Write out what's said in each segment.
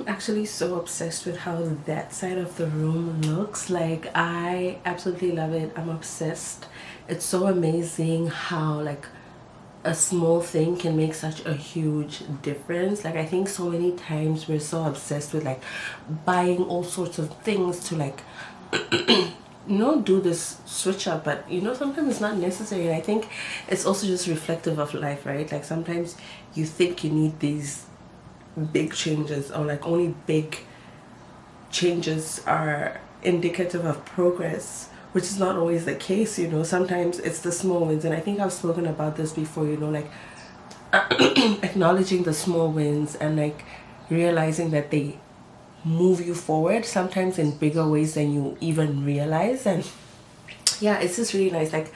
actually so obsessed with how that side of the room looks. Like, I absolutely love it. I'm obsessed. It's so amazing how like a small thing can make such a huge difference. Like, I think so many times we're so obsessed with like buying all sorts of things to like do this switch up, but sometimes it's not necessary. And I think it's also just reflective of life, right? Like, sometimes you think you need these big changes, or like only big changes are indicative of progress, which is not always the case. Sometimes it's the small wins. And I think I've spoken about this before, like acknowledging the small wins and like realizing that they move you forward, sometimes in bigger ways than you even realize. And yeah, it's just really nice. Like,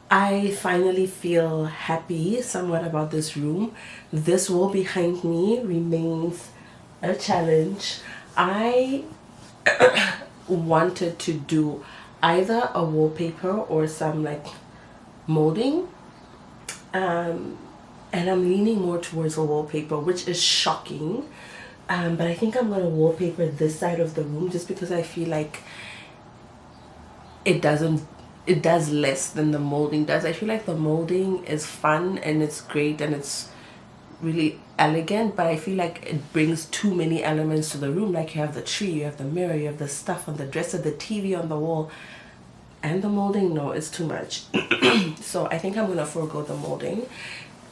I finally feel happy somewhat about this room. This wall behind me remains a challenge. I wanted to do either a wallpaper or some like molding, and I'm leaning more towards a wallpaper, which is shocking. But I think I'm gonna wallpaper this side of the room just because I feel like it does less than the molding does. I feel like the molding is fun and it's great and it's really elegant, but I feel like it brings too many elements to the room. Like, you have the tree, you have the mirror, you have the stuff on the dresser, the TV on the wall, and the molding. No, it's too much. So I think I'm gonna forego the molding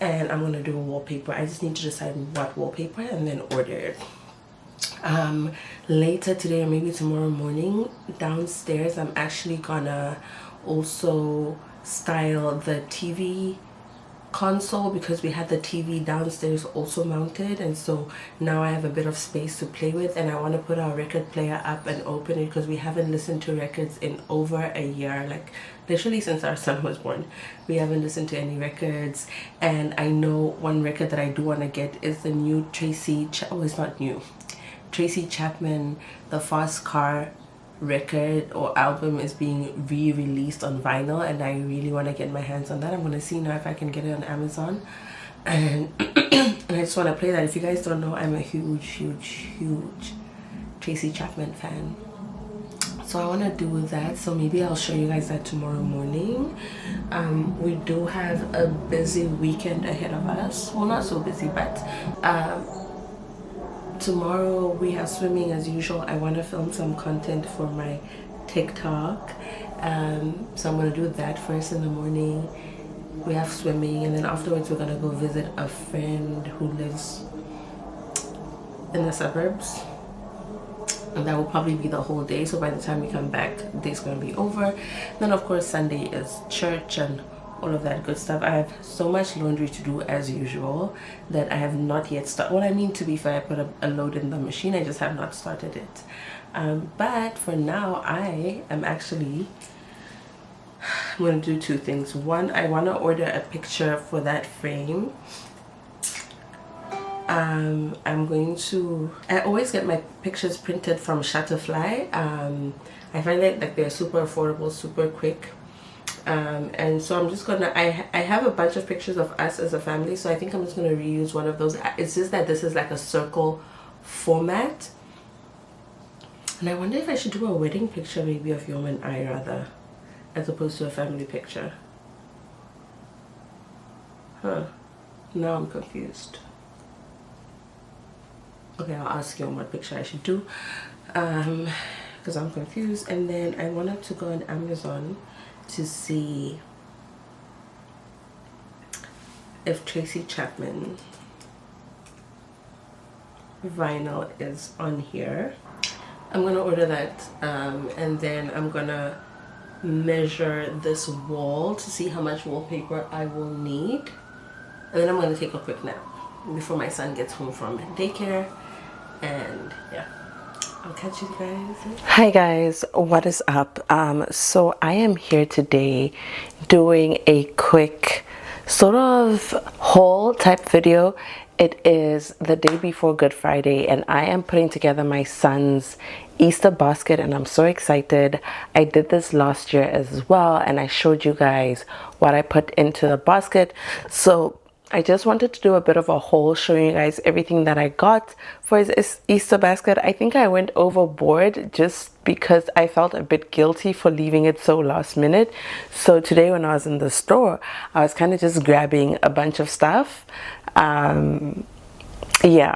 and I'm gonna do a wallpaper. I just need to decide what wallpaper and then order it. Later today or maybe tomorrow morning, downstairs I'm actually gonna also style the TV console, because we had the TV downstairs also mounted, and so now I have a bit of space to play with, and I want to put our record player up and open it because we haven't listened to records in over a year. Like, literally since our son was born, we haven't listened to any records. And I know one record that I do want to get is the new it's not new, Tracy Chapman, The Fast Car record or album is being re-released on vinyl, and I really want to get my hands on that. I'm gonna see now if I can get it on Amazon, and and I just want to play that. If you guys don't know, I'm a huge Tracy Chapman fan, so I want to do that. So maybe I'll show you guys that tomorrow morning. We do have a busy weekend ahead of us. Well, not so busy, but tomorrow we have swimming as usual. I want to film some content for my TikTok, so I'm going to do that first in the morning. We have swimming, and then afterwards we're going to go visit a friend who lives in the suburbs, and that will probably be the whole day. So by the time we come back, the day's going to be over. Then of course Sunday is church and all of that good stuff. I have so much laundry to do as usual that I have not yet started. Well, I mean, to be fair, I put a load in the machine, I just have not started it. But for now, I am actually going to do two things. One, I want to order a picture for that frame. I always get my pictures printed from Shutterfly. I find it like they're super affordable, super quick. And so I'm just gonna, I have a bunch of pictures of us as a family, so I think I'm just gonna reuse one of those. It's just that this is like a circle format, and I wonder if I should do a wedding picture maybe of Yom and I rather, as opposed to a family picture. Now I'm confused. Okay, I'll ask Yom what picture I should do, because I'm confused. And then I wanted to go on Amazon to see if Tracy Chapman vinyl is on here. I'm gonna order that, and then I'm gonna measure this wall to see how much wallpaper I will need, and then I'm gonna take a quick nap before my son gets home from daycare. And yeah, I'll catch you guys. Hi guys, what is up? So I am here today doing a quick sort of haul type video. It is the day before Good Friday, and I am putting together my son's Easter basket, and I'm so excited. I did this last year as well, and I showed you guys what I put into the basket. So I just wanted to do a bit of a haul showing you guys everything that I got for his Easter basket. I think I went overboard just because I felt a bit guilty for leaving it so last minute. So today when I was in the store, I was kind of just grabbing a bunch of stuff. Yeah,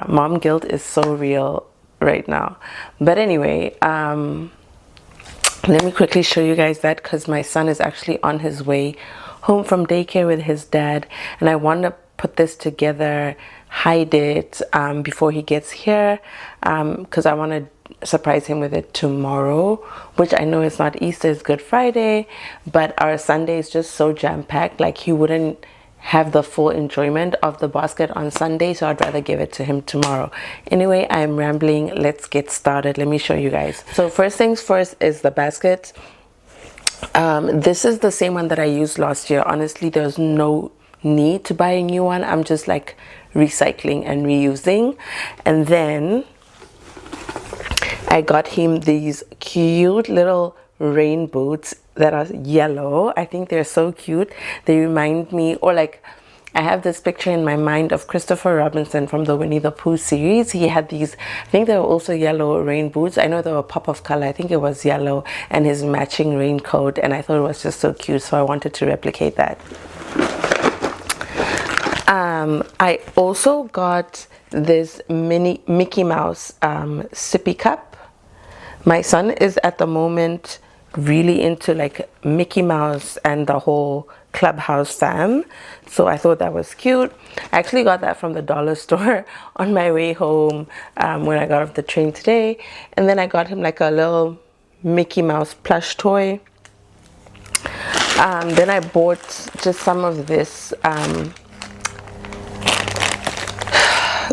mom guilt is so real right now. But anyway, let me quickly show you guys that, because my son is actually on his way home from daycare with his dad, and I want to put this together, hide it before he gets here, because I want to surprise him with it tomorrow, which I know it's not Easter, it's Good Friday, but our Sunday is just so jam-packed. Like, he wouldn't have the full enjoyment of the basket on Sunday, so I'd rather give it to him tomorrow. Anyway, I'm rambling. Let's get started. Let me show you guys. So first things first is the basket. This is the same one that I used last year. Honestly, there's no need to buy a new one. I'm just like recycling and reusing. And then I got him these cute little rain boots that are yellow. I think they're so cute. They remind me, or like, I have this picture in my mind of Christopher Robinson from the Winnie the Pooh series. He had these, I think they were also yellow rain boots. I know they were pop of color. I think it was yellow, and his matching raincoat, and I thought it was just so cute, so I wanted to replicate that. I also got this mini Mickey Mouse sippy cup. My son is at the moment really into like Mickey Mouse and the whole Clubhouse fam, so I thought that was cute. I actually got that from the dollar store on my way home when I got off the train today. And then I got him like a little Mickey Mouse plush toy. Then I bought just some of this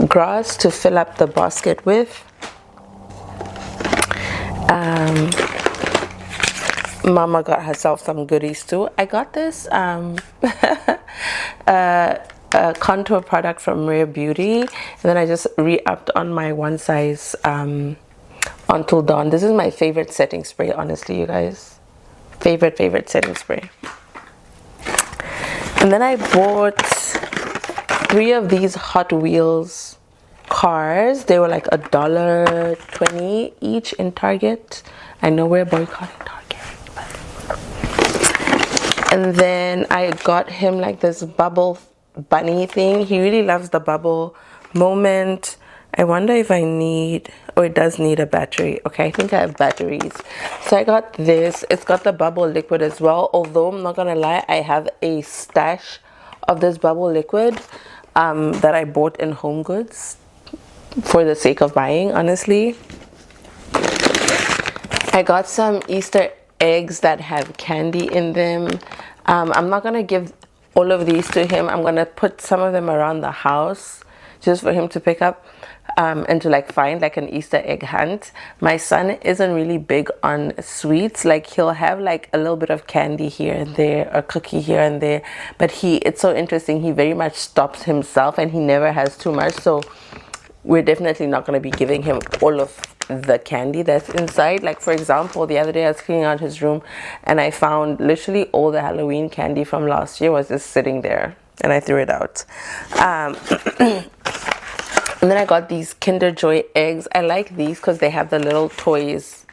grass to fill up the basket with. Mama got herself some goodies too. I got this contour product from Rare Beauty, and then I just re-upped on my one size Until Dawn. This is my favorite setting spray, honestly, you guys. Favorite setting spray. And then I bought 3 of these Hot Wheels cars. They were like $1.20 each in Target. I know we're boycotting Target. And then I got him like this bubble bunny thing. He really loves the bubble moment. I wonder if I need, oh, it does need a battery. Okay, I think I have batteries. So I got this. It's got the bubble liquid as well. Although I'm not gonna lie, I have a stash of this bubble liquid that I bought in Home Goods for the sake of buying, honestly. I got some Easter eggs that have candy in them. I'm not gonna give all of these to him. I'm gonna put some of them around the house just for him to pick up and to like find like an Easter egg hunt. My son isn't really big on sweets. Like, he'll have like a little bit of candy here and there, a cookie here and there, but it's so interesting, he very much stops himself and he never has too much. So we're definitely not going to be giving him all of the candy that's inside. Like, for example, the other day I was cleaning out his room and I found literally all the Halloween candy from last year was just sitting there, and I threw it out. And then I got these Kinder Joy eggs. I like these because they have the little toys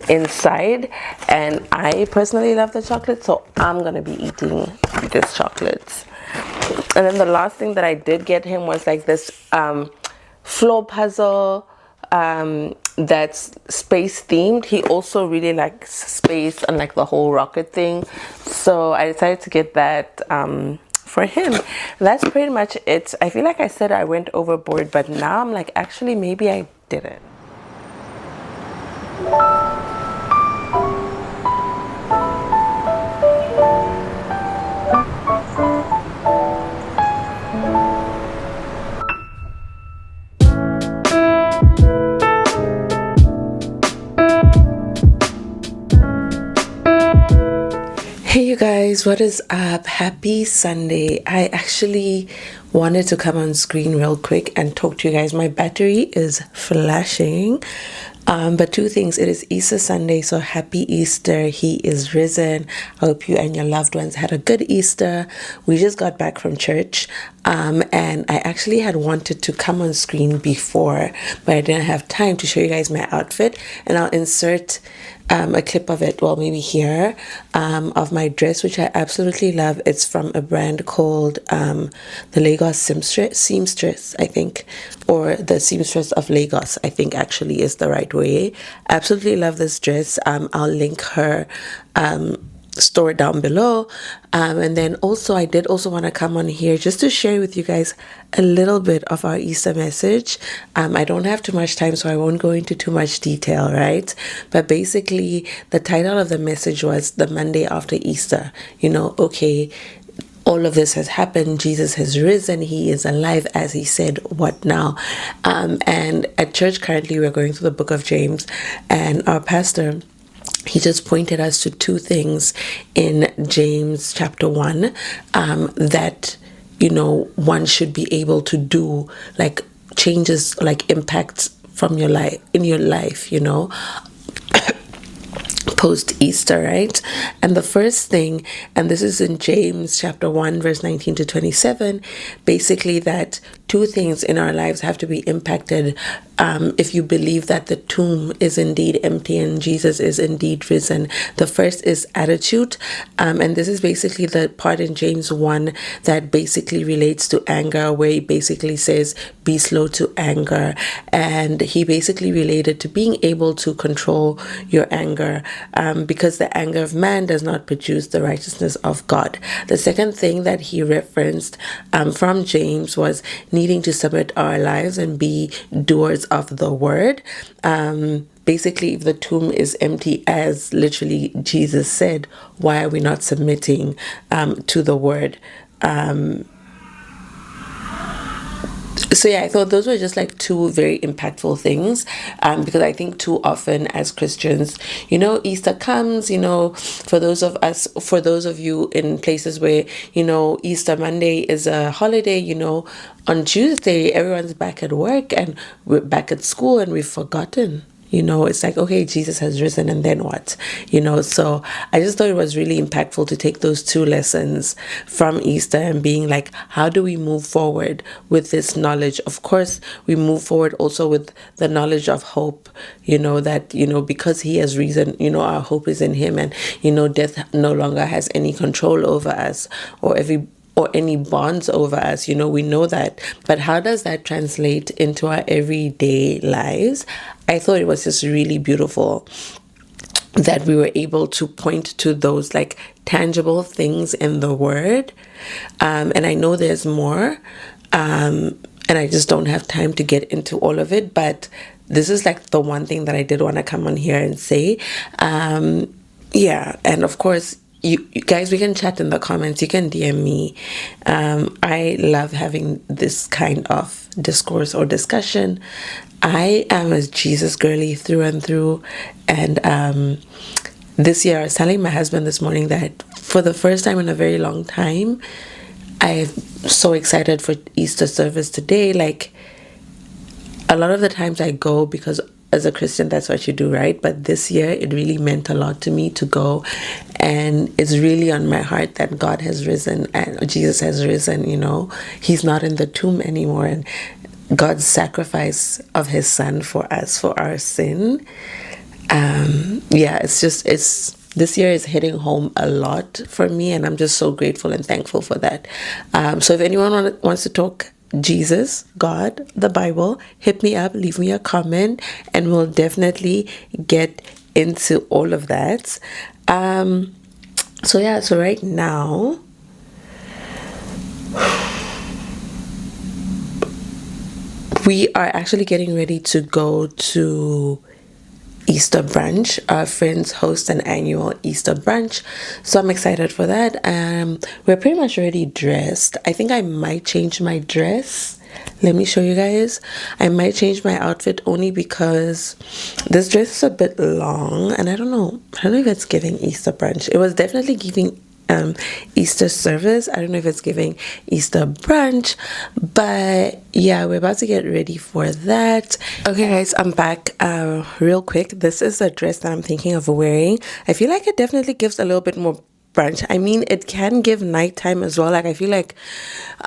inside, and I personally love the chocolate, so I'm gonna be eating this chocolate. And then the last thing that I did get him was like this floor puzzle that's space themed. He also really likes space and like the whole rocket thing, so I decided to get that for him. That's pretty much it. I feel like I said I went overboard, but now I'm like, actually maybe I didn't. Hey you guys, what is up? Happy Sunday. I actually wanted to come on screen real quick and talk to you guys. My battery is flashing. But two things. It is Easter Sunday, so happy Easter. He is risen. I hope you and your loved ones had a good Easter. We just got back from church, and I actually had wanted to come on screen before, but I didn't have time to show you guys my outfit, and I'll insert a clip of it, well, maybe here, of my dress, which I absolutely love. It's from a brand called the Lagos Seamstress, I think, or the Seamstress of Lagos, I think actually is the right way. Absolutely love this dress. I'll link her store down below, and then also I did also want to come on here just to share with you guys a little bit of our Easter message. I don't have too much time, so I won't go into too much detail, right? But basically the title of the message was the Monday after Easter. Okay, all of this has happened. Jesus has risen. He is alive, as he said. What now? And at church currently we're going through the book of James, and our pastor, he just pointed us to two things in James chapter 1 that one should be able to do, like changes, like impacts from your life, in your life, post Easter, right? And the first thing, and this is in James chapter 1 verse 19 to 27, basically that two things in our lives have to be impacted if you believe that the tomb is indeed empty and Jesus is indeed risen. The first is attitude, and this is basically the part in James 1 that basically relates to anger, where he basically says be slow to anger, and he basically related to being able to control your anger, because the anger of man does not produce the righteousness of God. The second thing that he referenced from James was needing to submit our lives and be doers of the word. Basically, if the tomb is empty, as literally Jesus said, why are we not submitting to the word? So yeah, I thought those were just like two very impactful things, because I think too often as Christians, Easter comes, for those of you in places where, Easter Monday is a holiday, on Tuesday, everyone's back at work and we're back at school and we've forgotten. It's like, okay, Jesus has risen, and then what? So I just thought it was really impactful to take those two lessons from Easter and being like, how do we move forward with this knowledge? Of course, we move forward also with the knowledge of hope, that, because he has risen, our hope is in him, and, death no longer has any control over us or any bonds over us. We know that. But how does that translate into our everyday lives? I thought it was just really beautiful that we were able to point to those like tangible things in the word. And I know there's more. And I just don't have time to get into all of it. But this is like the one thing that I did want to come on here and say. Yeah. And of course, you guys, we can chat in the comments. You can DM me. I love having this kind of discourse or discussion. I am a Jesus girly through and through. And this year, I was telling my husband this morning that for the first time in a very long time, I'm so excited for Easter service today. Like, a lot of the times I go because as a Christian, that's what you do, right? But this year, it really meant a lot to me to go. And it's really on my heart that God has risen and Jesus has risen, He's not in the tomb anymore. And God's sacrifice of his son for us, for our sin. This year is hitting home a lot for me. And I'm just so grateful and thankful for that. So if anyone wants to talk Jesus, God, the Bible, hit me up, leave me a comment, and we'll definitely get into all of that. So right now, we are actually getting ready to go to Easter brunch. Our friends host an annual Easter brunch, so I'm excited for that. We're pretty much already dressed. I think I might change my dress. Let me show you guys. I might change my outfit only because this dress is a bit long, and I don't know if it's giving Easter brunch. It was definitely Easter service. I don't know if it's giving Easter brunch, but yeah, we're about to get ready for that. Okay guys, I'm back real quick. This is the dress that I'm thinking of wearing. I feel like it definitely gives a little bit more brunch. I mean, it can give nighttime as well. Like, I feel like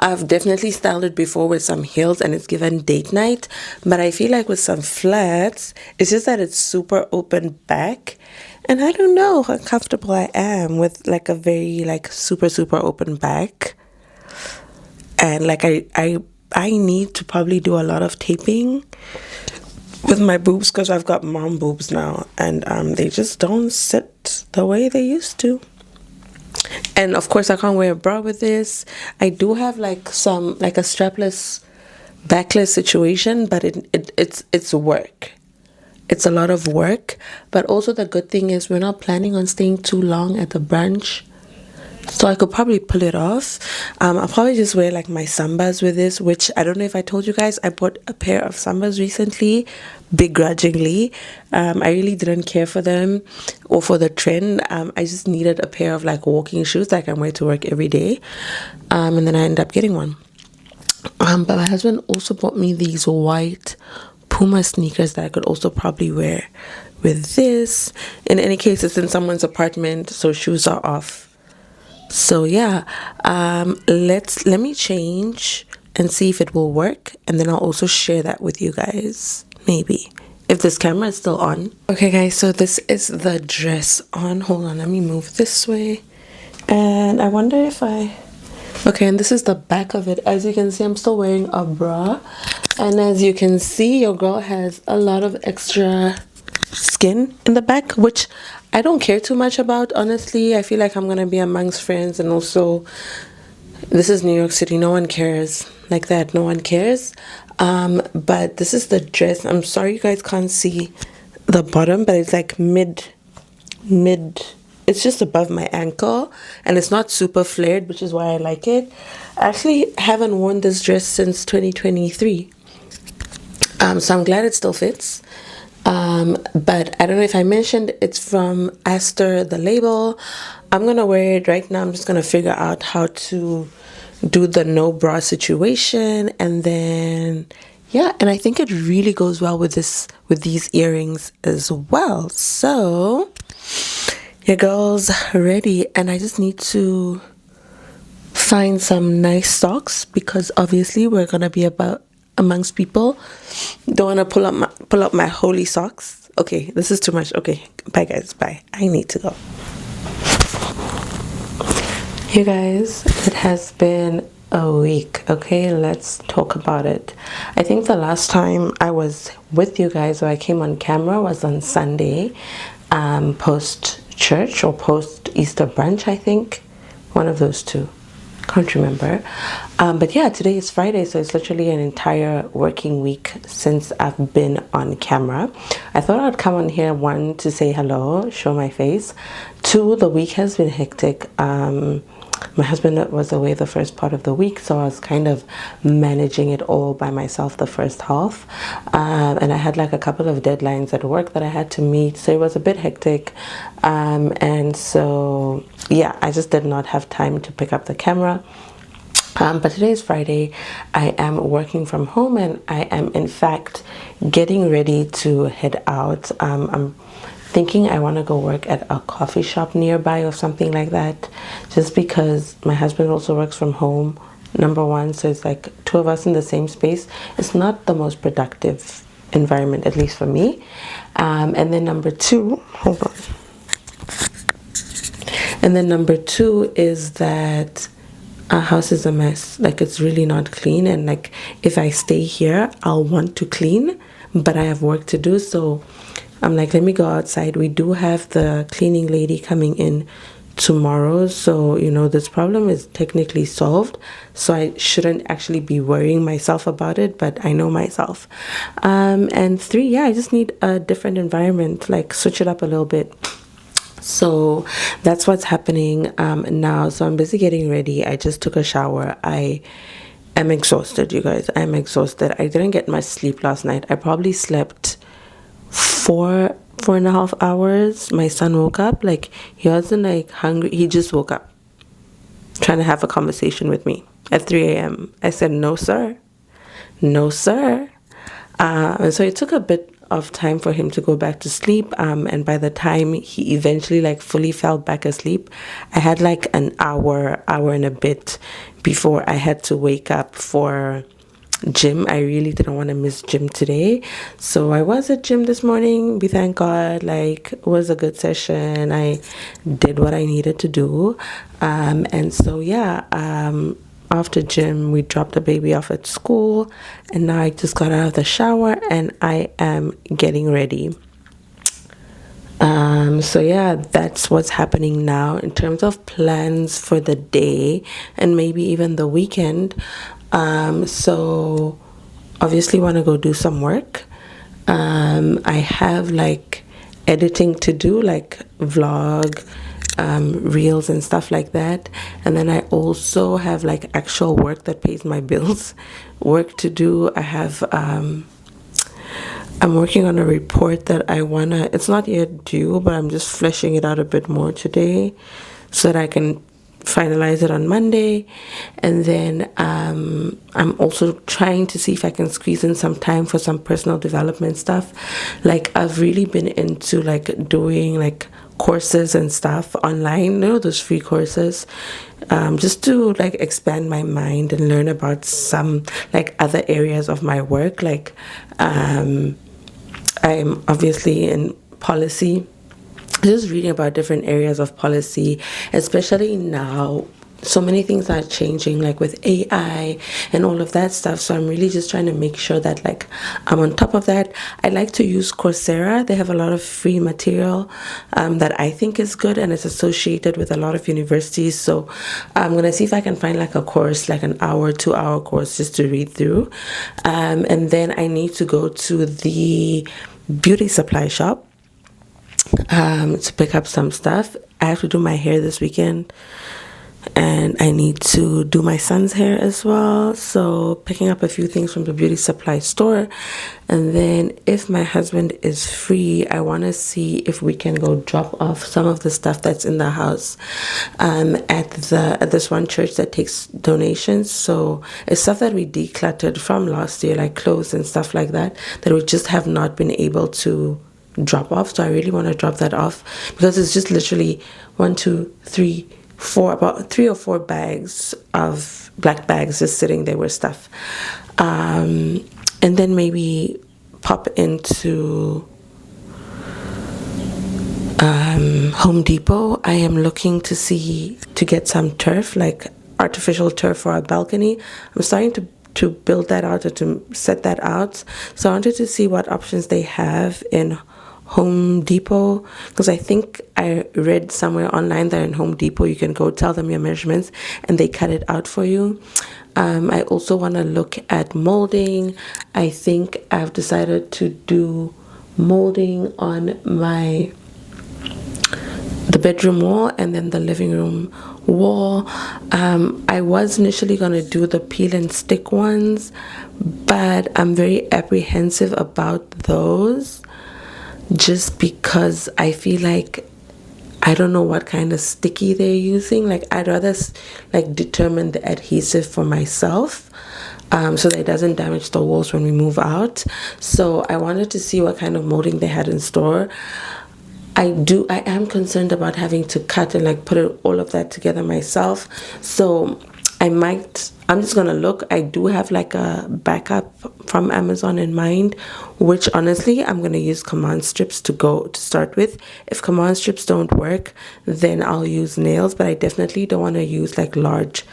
I've definitely styled it before with some heels and it's given date night, but I feel like with some flats, it's just that it's super open back, and I don't know how comfortable I am with like a very like super open back. And like I need to probably do a lot of taping with my boobs because I've got mom boobs now, and they just don't sit the way they used to. And of course I can't wear a bra with this. I do have like some like a strapless backless situation, but it's work. It's a lot of work, but also the good thing is we're not planning on staying too long at the brunch, so I could probably pull it off. I'll probably just wear like my sambas with this, which I don't know if I told you guys, I bought a pair of sambas recently, begrudgingly. I really didn't care for them or for the trend. I just needed a pair of like walking shoes that I can wear to work every day, and then I ended up getting one. But my husband also bought me these white Puma sneakers that I could also probably wear with this. In any case, it's in someone's apartment, so shoes are off. So yeah, let me change and see if it will work, and then I'll also share that with you guys, maybe, if this camera is still on. Okay guys, so this is the dress on. Hold on, let me move this way. And I wonder if okay, and this is the back of it. As you can see, I'm still wearing a bra, and as you can see, your girl has a lot of extra skin in the back, which I don't care too much about, honestly. I feel like I'm gonna be amongst friends, and also this is New York City, no one cares like that, no one cares. But this is the dress. I'm sorry you guys can't see the bottom, but it's like mid, it's just above my ankle, and it's not super flared, which is why I like it. I actually haven't worn this dress since 2023, so I'm glad it still fits. But I don't know if I mentioned, it's from Aster, the label. I'm gonna wear it right now. I'm just gonna figure out how to do the no bra situation, and then yeah, and I think it really goes well with these earrings as well. So your girl's ready, and I just need to find some nice socks because obviously we're gonna be amongst people. Don't want to pull up my holy socks. Okay, this is too much. Okay, bye guys, bye. I need to go. You guys, it has been a week. Okay, let's talk about it. I think the last time I was with you guys, or I came on camera, was on Sunday, post church or post Easter brunch, I think, one of those two, can't remember. But yeah, today is Friday, so it's literally an entire working week since I've been on camera. I thought I'd come on here, one, to say hello, show my face. Two, the week has been hectic. My husband was away the first part of the week, so I was kind of managing it all by myself the first half, and I had like a couple of deadlines at work that I had to meet, so it was a bit hectic, and so yeah, I just did not have time to pick up the camera. But today is Friday. I am working from home, and I am in fact getting ready to head out. I'm thinking I want to go work at a coffee shop nearby or something like that, just because my husband also works from home, number one, so it's like two of us in the same space. It's not the most productive environment, at least for me. And then number two, hold on. And then number two is that our house is a mess. Like, it's really not clean, and like if I stay here I'll want to clean, but I have work to do, so I'm like, let me go outside. We do have the cleaning lady coming in tomorrow, so you know, this problem is technically solved, so I shouldn't actually be worrying myself about it, but I know myself. And three, yeah, I just need a different environment, like switch it up a little bit. So that's what's happening now. So I'm busy getting ready. I just took a shower. I am exhausted, you guys. I'm exhausted. I didn't get much sleep last night. I probably slept 4.5 hours. My son woke up, like, he wasn't like hungry, he just woke up. trying to have a conversation with me at 3 a.m. I said, no, sir. No, sir. And so it took a bit of time for him to go back to sleep. And by the time he eventually like fully fell back asleep, I had like an hour and a bit before I had to wake up for gym. I really didn't want to miss gym today. So I was at gym this morning. We thank God, like it was a good session. I did what I needed to do. And so yeah, after gym, we dropped the baby off at school, and now I just got out of the shower and I am getting ready. So yeah, that's what's happening now in terms of plans for the day and maybe even the weekend. So obviously want to go do some work. I have like editing to do, like vlog, reels and stuff like that. And then I also have like actual work that pays my bills, work to do. I have, I'm working on a report that I wanna, it's not yet due, but I'm just fleshing it out a bit more today so that I can finalize it on Monday. And then I'm also trying to see if I can squeeze in some time for some personal development stuff. Like I've really been into like doing like courses and stuff online, you know, those free courses, just to like expand my mind and learn about some like other areas of my work. Like I'm obviously in policy, just reading about different areas of policy, especially now. So many things are changing, like with AI and all of that stuff. So I'm really just trying to make sure that like I'm on top of that. I like to use Coursera. They have a lot of free material that I think is good, and it's associated with a lot of universities. So I'm gonna see if I can find like a course, like an hour, 2 hour course, just to read through. And then I need to go to the beauty supply shop to pick up some stuff. I have to do my hair this weekend, and I need to do my son's hair as well. So picking up a few things from the beauty supply store. And then if my husband is free, I want to see if we can go drop off some of the stuff that's in the house at this one church that takes donations. So it's stuff that we decluttered from last year, like clothes and stuff like that we just have not been able to drop off. So I really want to drop that off because it's just literally 1, 2, 3, 4, about 3 or 4 bags of black bags just sitting there with stuff. And then maybe pop into Home Depot. I am looking to get some turf, like artificial turf for our balcony. I'm starting to build that out or to set that out. So I wanted to see what options they have in Home Depot, because I think I read somewhere online that in Home Depot you can go tell them your measurements and they cut it out for you. I also want to look at molding. I think I've decided to do molding on the bedroom wall and then the living room wall. I was initially going to do the peel and stick ones, but I'm very apprehensive about those just because I feel like I don't know what kind of sticky they're using. Like I'd rather like determine the adhesive for myself, so that it doesn't damage the walls when we move out. So I wanted to see what kind of molding they had in store. I am concerned about having to cut and like put all of that together myself. So I'm just gonna look. I do have like a backup from Amazon in mind, which honestly I'm gonna use command strips to start with. If command strips don't work, then I'll use nails, but I definitely don't want to use like large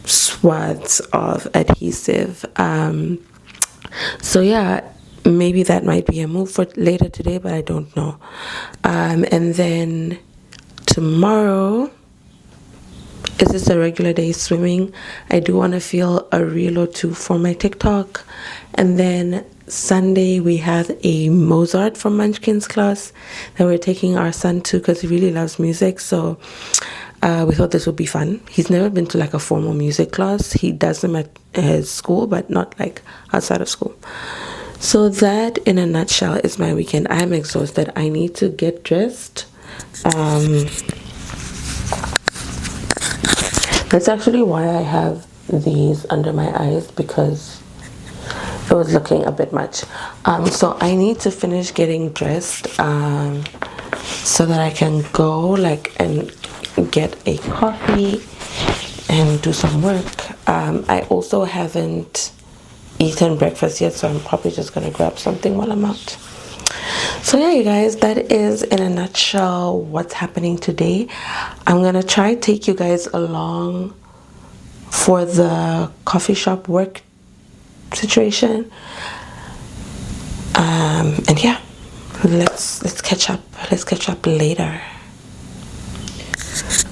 swaths of adhesive. So yeah, maybe that might be a move for later today, but I don't know. And then tomorrow is just a regular day swimming. I do want to feel a reel or 2 for my TikTok. And then Sunday we have a Mozart from Munchkin's class that we're taking our son to because he really loves music. So we thought this would be fun. He's never been to like a formal music class. He does them at his school, but not like outside of school. So that in a nutshell is my weekend. I am exhausted. I need to get dressed. That's actually why I have these under my eyes, because it was looking a bit much. So I need to finish getting dressed so that I can go like and get a coffee and do some work. I also haven't eaten breakfast yet, so I'm probably just gonna grab something while I'm out. So yeah, you guys, that is in a nutshell what's happening today. I'm gonna try to take you guys along for the coffee shop work situation. And yeah, let's catch up. Let's catch up later.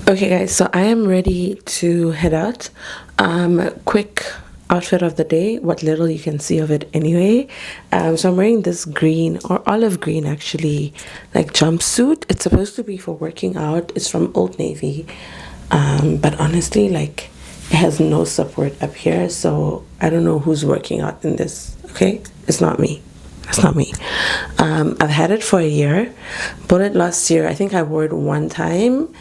Okay guys, so I am ready to head out. Quick outfit of the day, what little you can see of it anyway. So I'm wearing this green or olive green actually, like jumpsuit. It's supposed to be for working out. It's from Old Navy, but honestly, like, it has no support up here, so I don't know who's working out in this. Okay, it's not me. It's not me. I've had it for a year. Bought it last year. I think I wore it one time,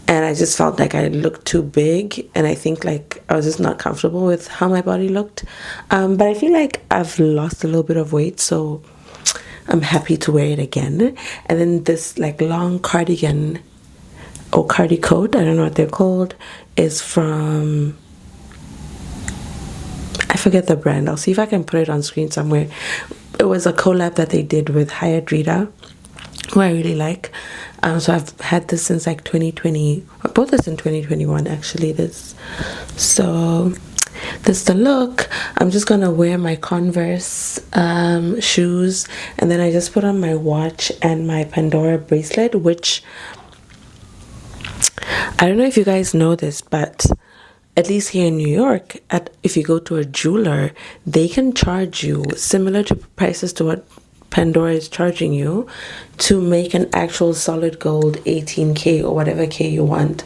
and I just felt like I looked too big, and I think like I was just not comfortable with how my body looked. But I feel like I've lost a little bit of weight, so I'm happy to wear it again. And then this like long cardigan or cardi coat, I don't know what they're called, is from, I forget the brand. I'll see if I can put it on screen somewhere. It was a collab that they did with Hyatt Rita, who I really like. So I've had this since like 2020. I bought this in 2021 actually. So this is the look. I'm just gonna wear my Converse shoes, and then I just put on my watch and my Pandora bracelet, which I don't know if you guys know this, but at least here in New York, if you go to a jeweler, they can charge you similar to prices to what Pandora is charging you to make an actual solid gold 18K or whatever K you want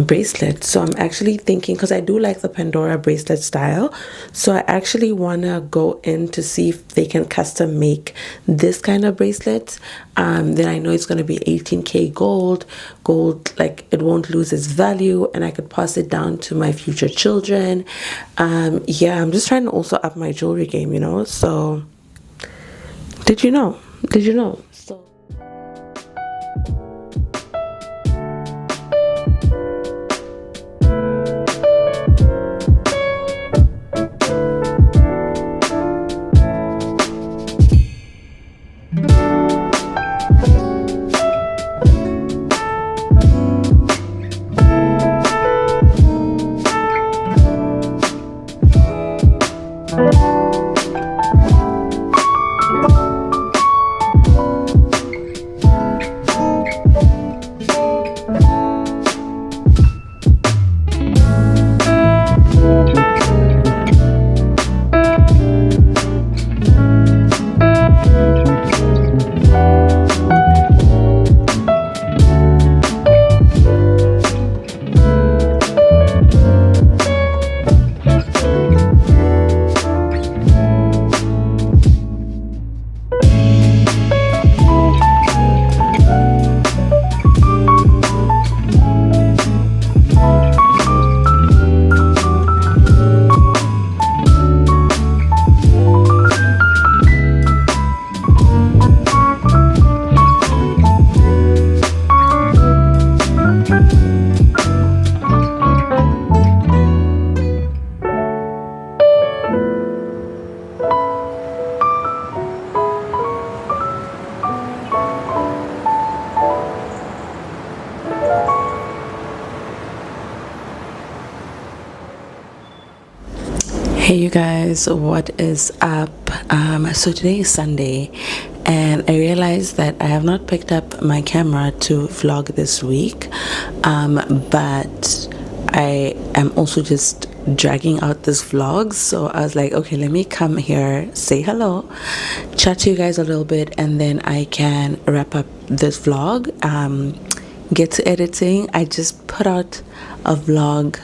bracelet. So I'm actually thinking, because I do like the Pandora bracelet style, so I actually want to go in to see if they can custom make this kind of bracelet. Then I know it's going to be 18K gold, like it won't lose its value, and I could pass it down to my future children. Yeah, I'm just trying to also up my jewelry game, so did you know? So hey you guys, what is up? So today is Sunday, and I realized that I have not picked up my camera to vlog this week, but I am also just dragging out this vlog. So I was like, okay, let me come here, say hello, chat to you guys a little bit, and then I can wrap up this vlog, get to editing. I just put out a vlog.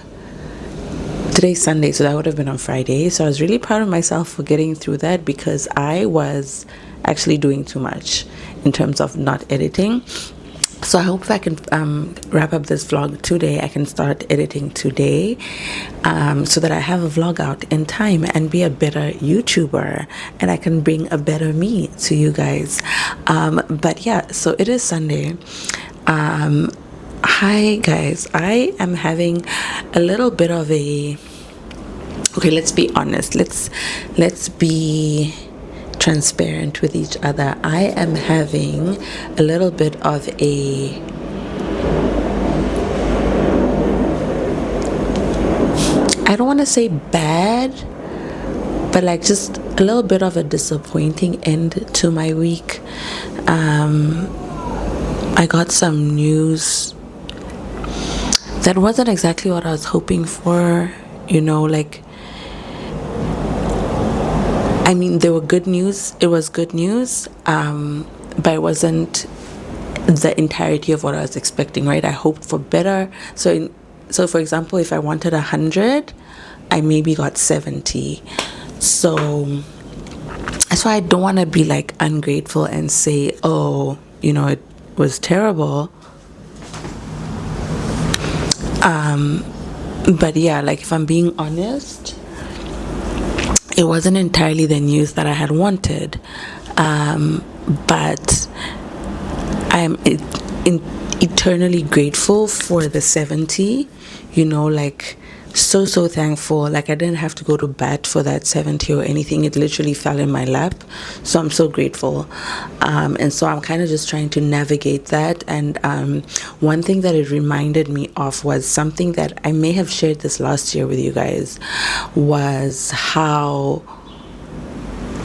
Today's Sunday, so that would have been on Friday. So I was really proud of myself for getting through that, because I was actually doing too much in terms of not editing. So I hope if I can wrap up this vlog today, I can start editing today, so that I have a vlog out in time and be a better YouTuber, and I can bring a better me to you guys. But yeah, so it is Sunday. Hi guys, I am having a little bit of a, okay, let's be honest, let's be transparent with each other. I am having a little bit of a, I don't want to say bad, but like just a little bit of a disappointing end to my week. I got some news that wasn't exactly what I was hoping for, like, I mean, there were good news. It was good news, but it wasn't the entirety of what I was expecting, right? I hoped for better. So for example, if I wanted 100, I maybe got 70. So that's why I don't want to be like ungrateful and say, oh, it was terrible. But yeah, like if I'm being honest, it wasn't entirely the news that I had wanted, but I'm eternally grateful for the 70, like so thankful. Like I didn't have to go to bat for that 70 or anything. It literally fell in my lap. So I'm so grateful. And so I'm kind of just trying to navigate that. And one thing that it reminded me of was something that I may have shared this last year with you guys, was how,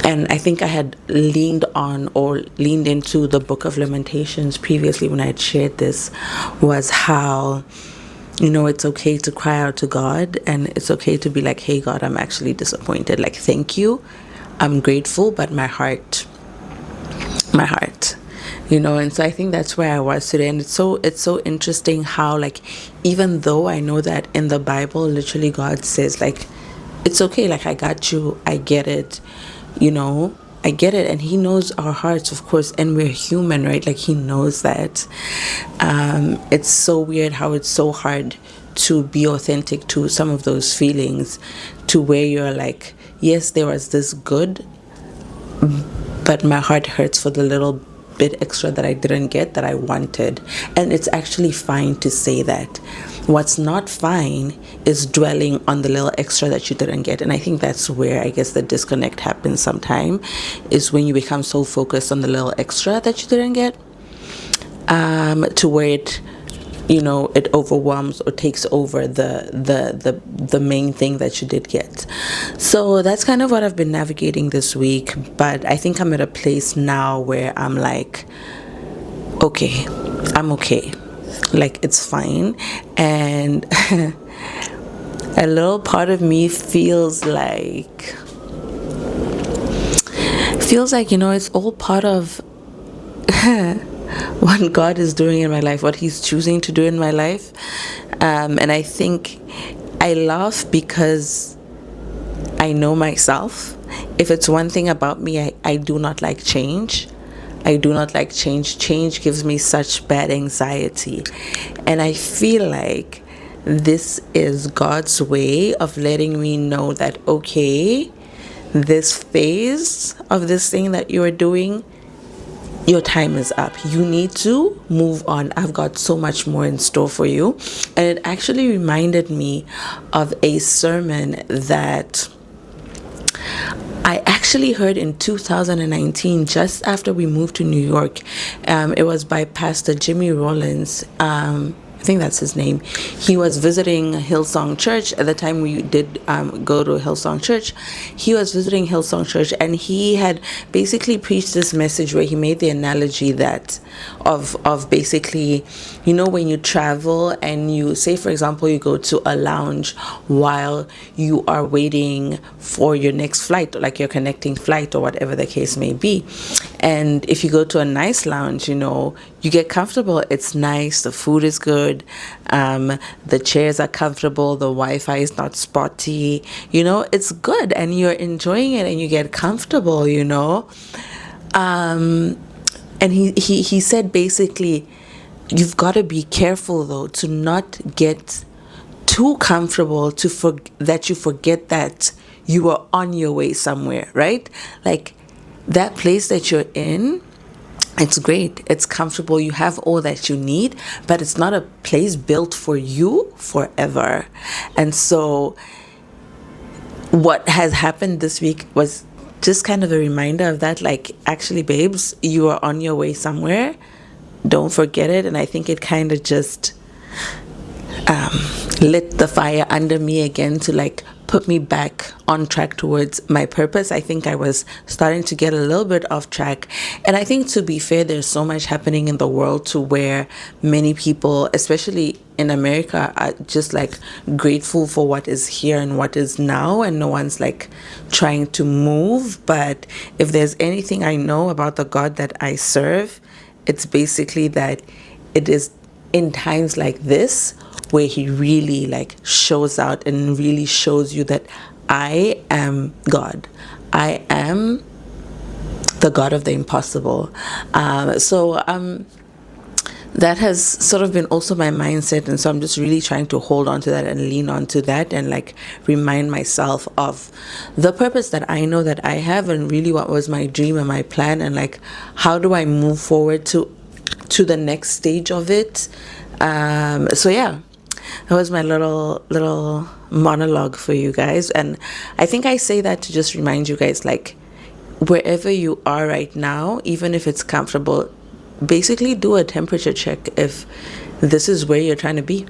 and I think I had leaned into the Book of Lamentations previously when I had shared this, was how, it's okay to cry out to God, and it's okay to be like, hey God, I'm actually disappointed, like thank you, I'm grateful, but my heart, and so I think that's where I was today. And it's so interesting how, like, even though I know that in the Bible literally God says like, it's okay, like I got you, I get it, I get it, and he knows our hearts, of course, and we're human, right? Like he knows that. It's so weird how it's so hard to be authentic to some of those feelings, to where you're like, yes, there was this good, but my heart hurts for the little bit extra that I didn't get that I wanted. And it's actually fine to say that. What's not fine is dwelling on the little extra that you didn't get. And I think that's where I guess the disconnect happens sometime, is when you become so focused on the little extra that you didn't get, to where it overwhelms or takes over the main thing that you did get. So that's kind of what I've been navigating this week. But I think I'm at a place now where I'm like, okay, I'm okay. Like it's fine. And a little part of me feels like it's all part of what God is doing in my life, what he's choosing to do in my life. And I think I laugh because I know myself. If it's one thing about me, I do not like change. I do not like change. Change gives me such bad anxiety. And I feel like this is God's way of letting me know that, okay, this phase of this thing that you are doing, your time is up. You need to move on. I've got so much more in store for you. And it actually reminded me of a sermon that I actually heard in 2019, just after we moved to New York. It was by Pastor Jimmy Rollins. I think that's his name. He was visiting Hillsong Church at the time we did go to Hillsong Church. He was visiting Hillsong Church, and he had basically preached this message where he made the analogy that of basically, when you travel and you say, for example, you go to a lounge while you are waiting for your next flight, like your connecting flight or whatever the case may be. And if you go to a nice lounge, you get comfortable. It's nice. The food is good. The chairs are comfortable. The Wi-Fi is not spotty. It's good, and you're enjoying it, and you get comfortable. And he said basically, you've got to be careful though to not get too comfortable that you forget that you are on your way somewhere, right? Like that place that you're in, it's great, it's comfortable, you have all that you need, but it's not a place built for you forever. And so what has happened this week was just kind of a reminder of that. Like, actually, babes, you are on your way somewhere, don't forget it. And I think it kind of just lit the fire under me again to like put me back on track towards my purpose. I think I was starting to get a little bit off track. And I think, to be fair, there's so much happening in the world to where many people, especially in America, are just like grateful for what is here and what is now, and no one's like trying to move. But if there's anything I know about the God that I serve, it's basically that it is in times like this where he really like shows out and really shows you that I am God. I am the God of the impossible. That has sort of been also my mindset, and so I'm just really trying to hold on to that and lean on to that and like remind myself of the purpose that I know that I have, and really what was my dream and my plan, and like how do I move forward to the next stage of it. So yeah, that was my little monologue for you guys. And I think I say that to just remind you guys, like, wherever you are right now, even if it's comfortable, basically do a temperature check if this is where you're trying to be.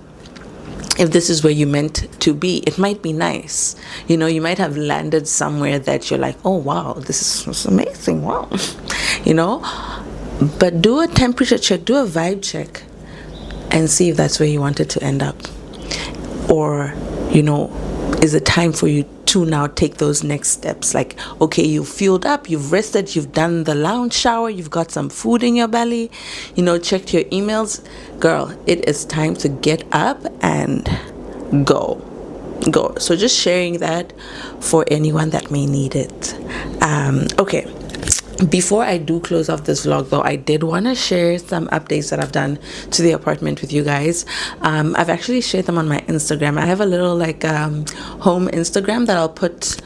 If this is where you meant to be, it might be nice. You know, you might have landed somewhere that you're like, oh wow, this is amazing, wow. You know, but do a temperature check, do a vibe check, and see if that's where you wanted to end up. Or, you know, is it time for you to now take those next steps? Like, okay, you've fueled up, you've rested, you've done the lounge shower, you've got some food in your belly, you know, checked your emails. Girl, it is time to get up and go. So just sharing that for anyone that may need it. Okay. Before I do close off this vlog though, I did want to share some updates that I've done to the apartment with you guys. I've actually shared them on my Instagram. I have a little like home Instagram that I'll put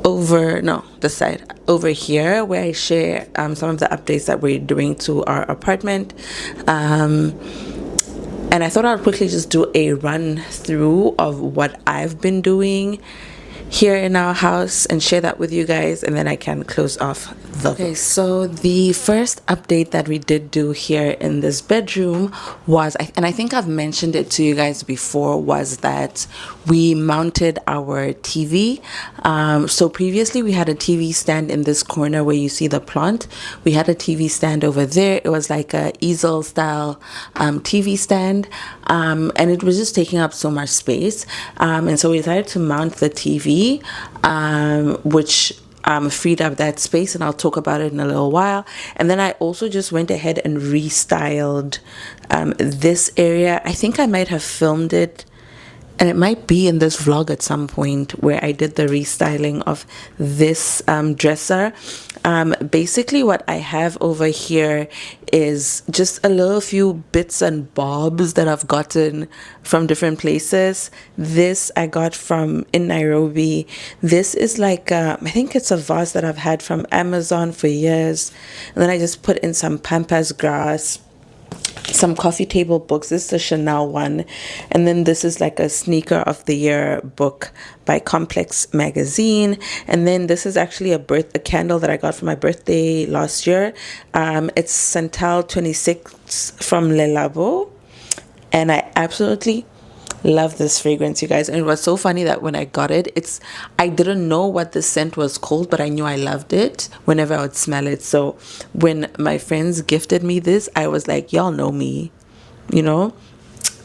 the side over here, where I share some of the updates that we're doing to our apartment. And I thought I'd quickly just do a run through of what I've been doing here in our house and share that with you guys, and then I can close off the okay. So the first update that we did do here in this bedroom was, and I think I've mentioned it to you guys before, was that we mounted our TV. So previously we had a TV stand in this corner where you see the plant. We had a TV stand over there. It was like a easel style TV stand, and it was just taking up so much space, and so we decided to mount the TV, which freed up that space, and I'll talk about it in a little while. And then I also just went ahead and restyled this area. I think I might have filmed it, and it might be in this vlog at some point, where I did the restyling of this dresser. Basically what I have over here is just a little few bits and bobs that I've gotten from different places. This I got from in Nairobi. This is like I think it's a vase that I've had from Amazon for years, and then I just put in some pampas grass, some coffee table books. This is the Chanel one, and then this is like a sneaker of the year book by Complex magazine. And then this is actually a candle that I got for my birthday last year. It's Santal 26 from Le Labo, and I absolutely love this fragrance, you guys. And it was so funny that when I got it, I didn't know what the scent was called, but I knew I loved it whenever I would smell it. So when my friends gifted me this, I was like, y'all know me, you know.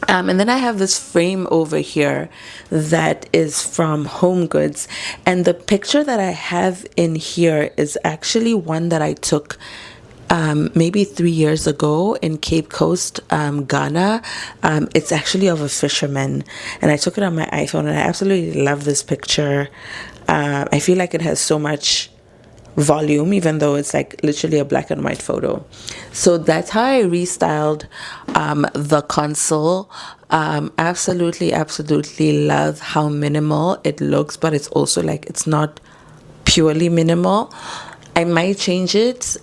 And then I have this frame over here that is from Home Goods, and the picture that I have in here is actually one that I took maybe 3 years ago in Cape Coast, Ghana. It's actually of a fisherman, and I took it on my iPhone, and I absolutely love this picture. I feel like it has so much volume, even though it's like literally a black and white photo. So that's how I restyled the console. Absolutely love how minimal it looks, but it's also like it's not purely minimal. I might change it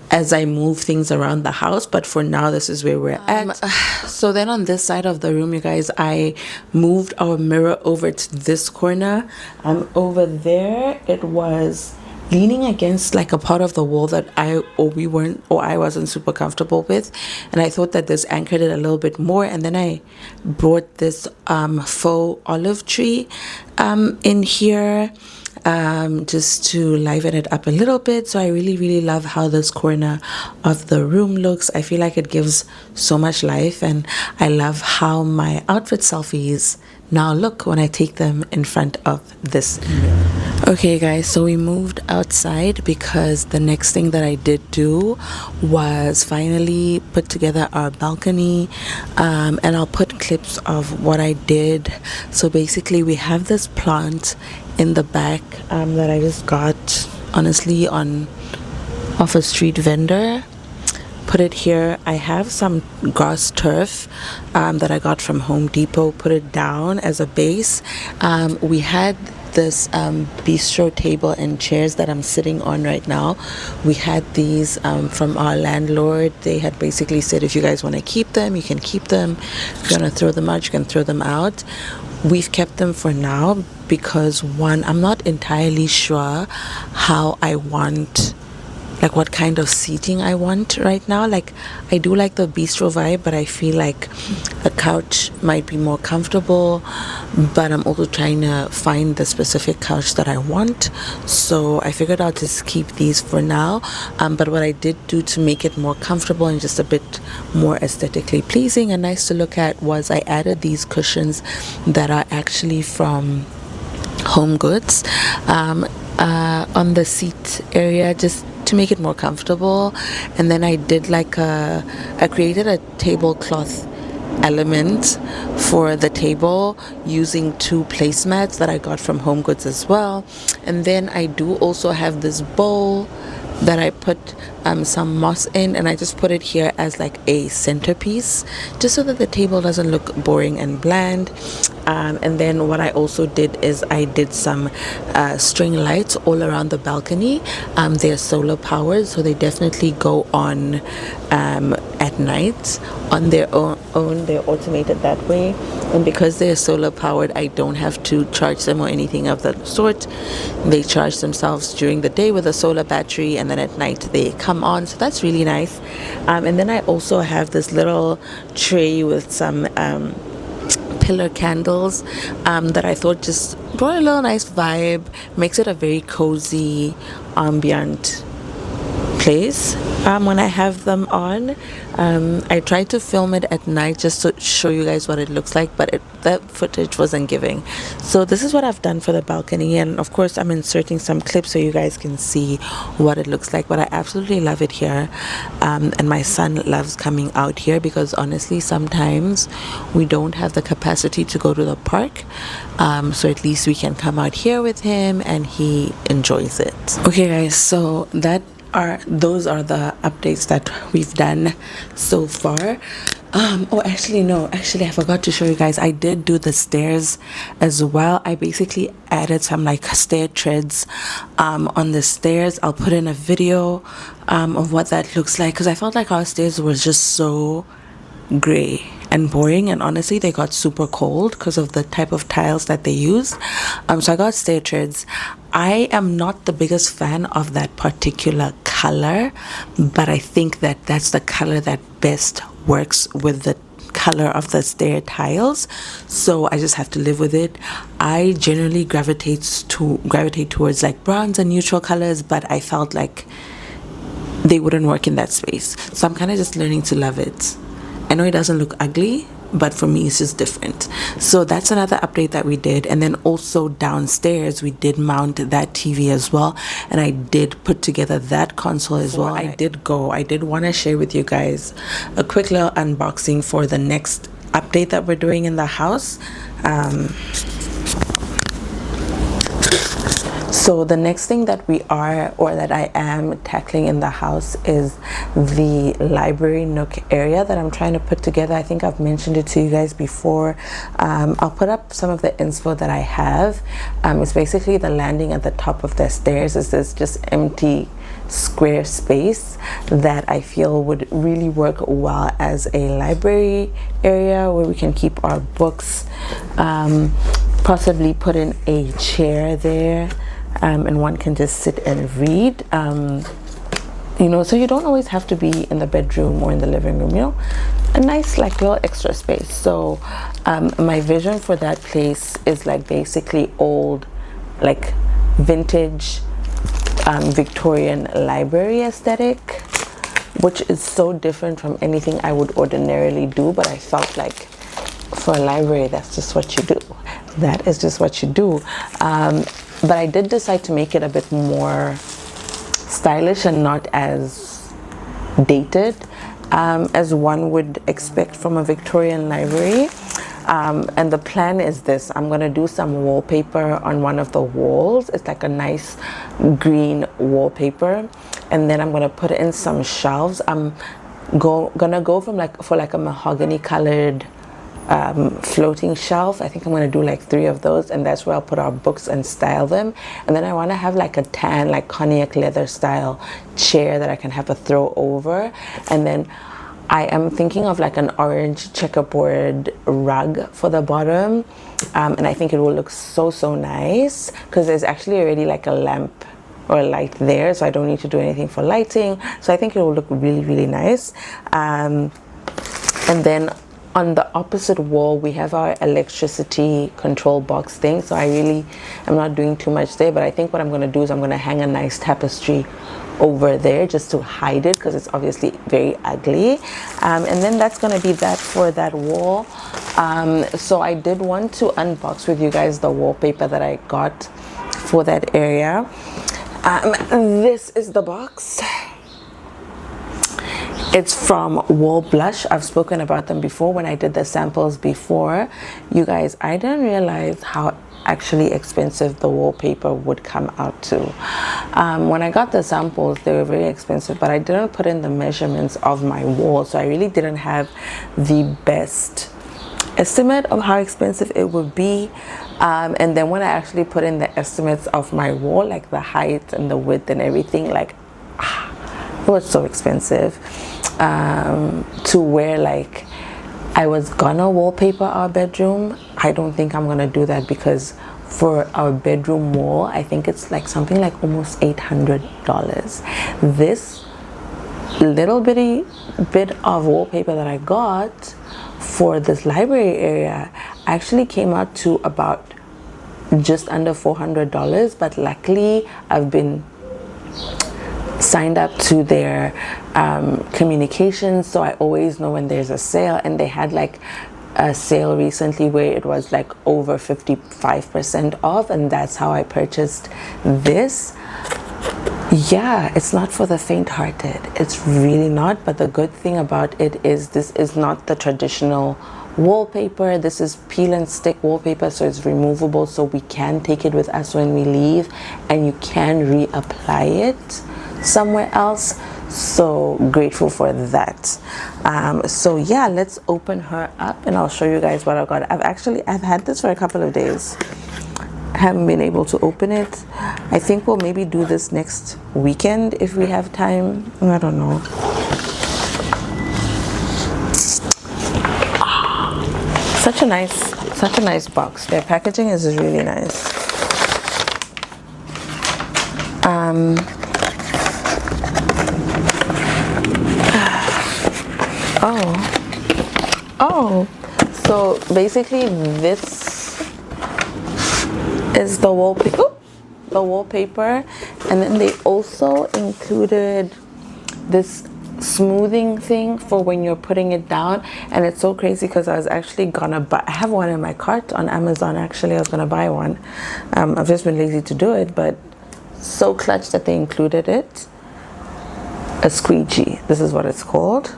as I move things around the house, but for now this is where we're at. So then on this side of the room, you guys, I moved our mirror over to this corner. Over there it was leaning against like a part of the wall that I wasn't super comfortable with, and I thought that this anchored it a little bit more. And then I brought this faux olive tree in here, just to liven it up a little bit. So I really love how this corner of the room looks. I feel like it gives so much life, and I love how my outfit selfies now look when I take them in front of this mirror. Okay guys, so we moved outside because the next thing that I did do was finally put together our balcony, and I'll put clips of what I did. So basically we have this plant in the back that I just got honestly off a street vendor. Put it here. I have some grass turf that I got from Home Depot. Put it down as a base. We had this bistro table and chairs that I'm sitting on right now. We had these from our landlord. They had basically said, if you guys want to keep them, you can keep them. If you want to throw them out, you can throw them out. We've kept them for now because, one, I'm not entirely sure how I want, like what kind of seating I want right now. Like I do like the bistro vibe, but I feel like a couch might be more comfortable, but I'm also trying to find the specific couch that I want. So I figured I'll just keep these for now, but what I did do to make it more comfortable and just a bit more aesthetically pleasing and nice to look at was I added these cushions that are actually from Home Goods on the seat area, just to make it more comfortable. And then I did I created a tablecloth element for the table using 2 placemats that I got from Home Goods as well. And then I do also have this bowl that I put some moss in, and I just put it here as like a centerpiece just so that the table doesn't look boring and bland. And then what I also did is I did some string lights all around the balcony. They're solar powered, so they definitely go on at night on their own. They're automated that way, and because they're solar powered, I don't have to charge them or anything of that sort. They charge themselves during the day with a solar battery, and then at night they come on, so that's really nice. And then I also have this little tray with some pillar candles that I thought just brought a little nice vibe, makes it a very cozy ambient place when I have them on. I tried to film it at night just to show you guys what it looks like, but that footage wasn't giving. So this is what I've done for the balcony, and of course I'm inserting some clips so you guys can see what it looks like. But I absolutely love it here, and my son loves coming out here because honestly sometimes we don't have the capacity to go to the park, so at least we can come out here with him and he enjoys it. Okay guys, so those are the updates that we've done so far. Actually I forgot to show you guys, I did do the stairs as well. I basically added some like stair treads on the stairs. I'll put in a video of what that looks like because I felt like our stairs were just so gray and boring, and honestly they got super cold because of the type of tiles that they used. So I got stair treads. I am not the biggest fan of that particular color, but I think that that's the color that best works with the color of the stair tiles, so I just have to live with it. I generally gravitate towards like browns and neutral colors, but I felt like they wouldn't work in that space, so I'm kind of just learning to love it. I know it doesn't look ugly, but for me it's just different. So that's another update that we did. And then also downstairs we did mount that TV as well, and I did put together that console as well. I did want to share with you guys a quick little unboxing for the next update that we're So the next thing that I am tackling in the house is the library nook area that I'm trying to put together. I think I've mentioned it to you guys before. I'll put up some of the inspo that I have. It's basically the landing at the top of the stairs is this just empty square space that I feel would really work well as a library area where we can keep our books. Possibly put in a chair there. And one can just sit and read, so you don't always have to be in the bedroom or in the living room, a nice like little extra space. So my vision for that place is like basically old, like vintage Victorian library aesthetic, which is so different from anything I would ordinarily do, but I felt like for a library that's just what you do. That is just what you do. But I did decide to make it a bit more stylish and not as dated as one would expect from a Victorian library. And the plan is this: I'm going to do some wallpaper on one of the walls. It's like a nice green wallpaper, and then I'm going to put in some shelves. I'm gonna go for a mahogany colored floating shelf. I think I'm going to do like 3 of those, and that's where I'll put our books and style them. And then I want to have like a tan, like cognac leather style chair that I can have a throw over. And then I am thinking of like an orange checkerboard rug for the bottom, and I think it will look so nice because there's actually already like a lamp or a light there, so I don't need to do anything for lighting. So I think it will look really nice. And then on the opposite wall we have our electricity control box thing, so I really am not doing too much there, but I think what I'm going to do is I'm going to hang a nice tapestry over there just to hide it because it's obviously very ugly. And then that's going to be that for that wall. So I did want to unbox with you guys the wallpaper that I got for that area. This is the box. It's from Wall Blush. I've spoken about them before when I did the samples before. You guys, I didn't realize how actually expensive the wallpaper would come out to. When I got the samples, they were very expensive, but I didn't put in the measurements of my wall, so I really didn't have the best estimate of how expensive it would be. And then when I actually put in the estimates of my wall, like the height and the width and everything, like it was so expensive, to where like I was gonna wallpaper our bedroom. I don't think I'm gonna do that because for our bedroom wall, I think it's like something like almost $800. This little bitty bit of wallpaper that I got for this library area actually came out to about just under $400, but luckily I've been signed up to their communications, so I always know when there's a sale, and they had like a sale recently where it was like over 55% off, and that's how I purchased this. Yeah, it's not for the faint-hearted. It's really not, but the good thing about it is this is not the traditional wallpaper. This is peel and stick wallpaper, so it's removable, so we can take it with us when we leave and you can reapply it somewhere else. So grateful for that. So yeah, let's open her up and I'll show you guys what I got. I've had this for a couple of days. I haven't been able to open it. I think we'll maybe do this next weekend if we have time. I don't know. Such a nice box. Their packaging is really nice. So basically this is the wallpaper, and then they also included this smoothing thing for when you're putting it down. And it's so crazy because I was actually gonna buy, I have one in my cart on Amazon. Actually, I was gonna buy one. I've just been lazy to do it, but so clutch that they included it. A squeegee, this is what it's called.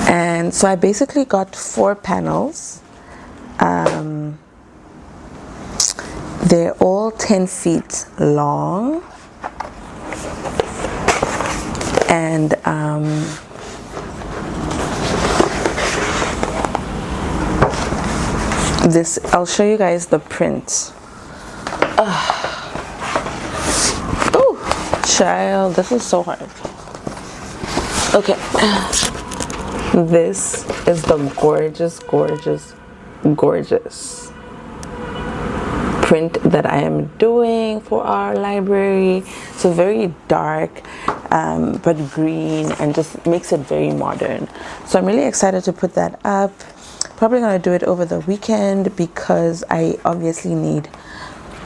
And so I basically got 4 panels. They're all 10 feet long, and this, I'll show you guys the print. Oh, child, this is so hard. Okay, this is the gorgeous print that I am doing for our library. So very dark, but green, and just makes it very modern. So I'm really excited to put that up. Probably gonna do it over the weekend because I obviously need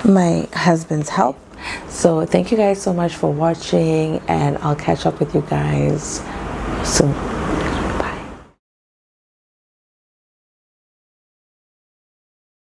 my husband's help. So thank you guys so much for watching, and I'll catch up with you guys soon.